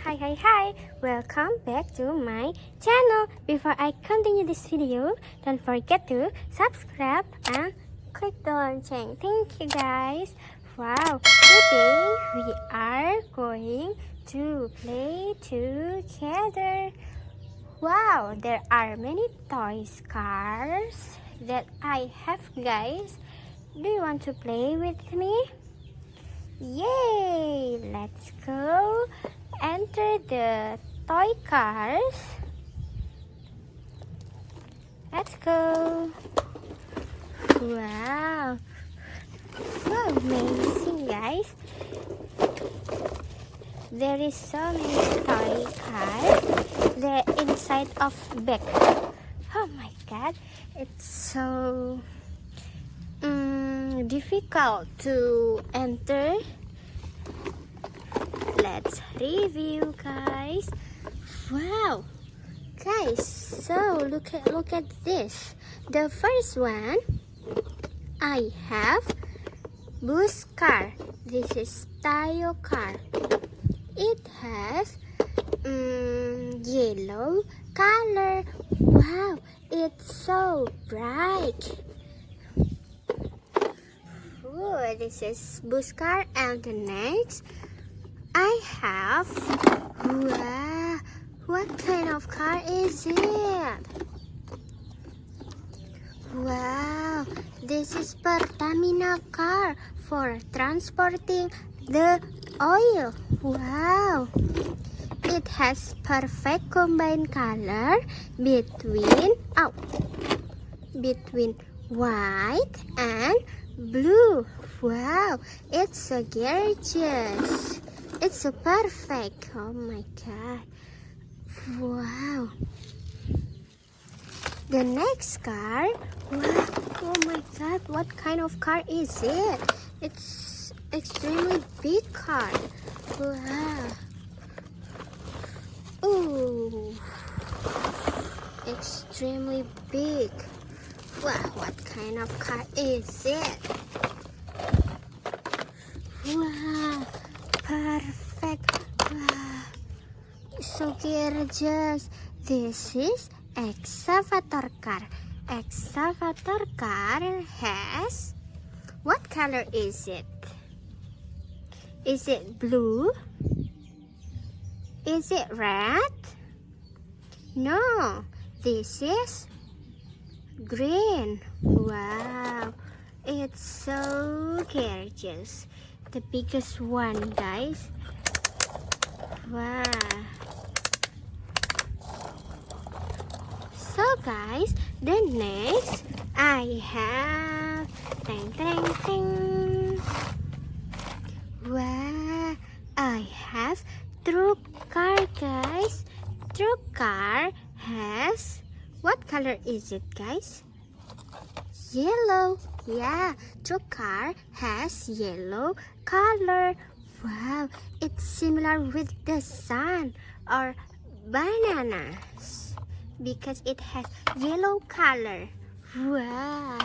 Hi, welcome back to my channel. Before I continue this video, don't forget to subscribe and click the lonceng. Thank you guys. Wow, today we are going to play together. Wow, there are many toys cars that I have, guys. Do you want to play with me? Yay! Let's go enter the toy cars. Let's go. Wow, so amazing, guys. There is so many toy cars. They're inside of bag. Oh my god, it's so difficult to enter. Let's review, guys. Wow, guys, so look at this. The first one, I have bus car. This is Tayo car. It has yellow color. Wow, it's so bright. Oh, this is bus car, and the next I have, wow, what kind of car is it? Wow, this is Pertamina car for transporting the oil. Wow, it has perfect combined color between white and blue. Wow, it's so gorgeous. It's so perfect. Oh my god. Wow. The next car. Wow. Oh my god, what kind of car is it? It's extremely big car. Wow. Ooh. Extremely big. Wow, what kind of car is it? Wow, perfect. Wow, so gorgeous. This is excavator car. Excavator car has, what color is it? Is it blue? Is it red? No, this is green. Wow, it's so gorgeous. The biggest one, guys. Wow. So guys, the next I have wow, I have truck car, guys. Truck car has, what color is it, guys? Yellow. Yeah, truck car has yellow color. Wow, it's similar with the sun or bananas because it has yellow color. Wow.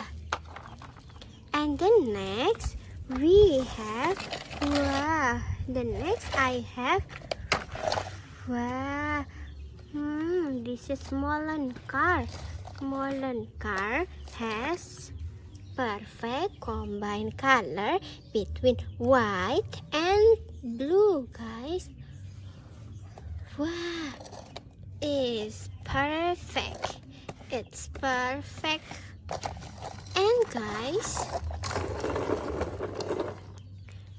And the next we have, wow, the next I have, wow, this is molen car. Molen car has perfect combined color between white and blue, guys. Wow, it's perfect. It's perfect. And guys,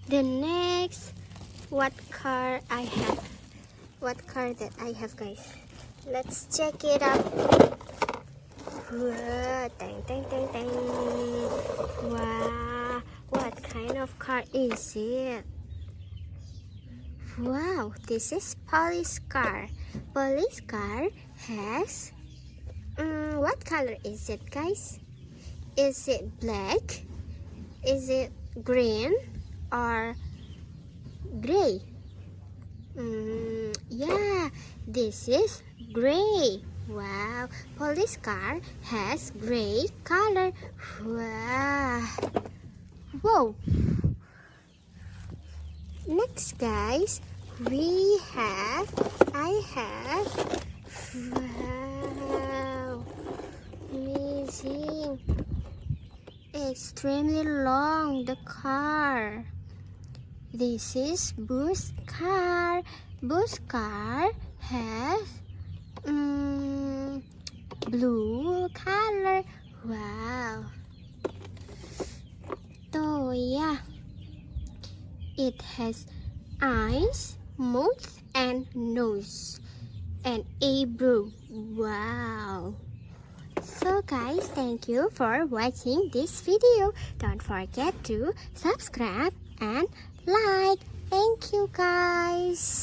the next, what car I have? What car that I have, guys? Let's check it out. Wow, wow, what kind of car is it? Wow, this is police car. Police car has, what color is it, guys? Is it black? Is it green or gray? Yeah, this is gray. Wow, police car has gray color. Wow. Whoa. Next, guys, I have, wow, amazing, extremely long, the car. This is Boo's car. Boo's car has blue color. Wow. Toya. It has eyes, mouth, and nose, and eyebrow. Wow. So guys, thank you for watching this video. Don't forget to subscribe and like. Thank you guys.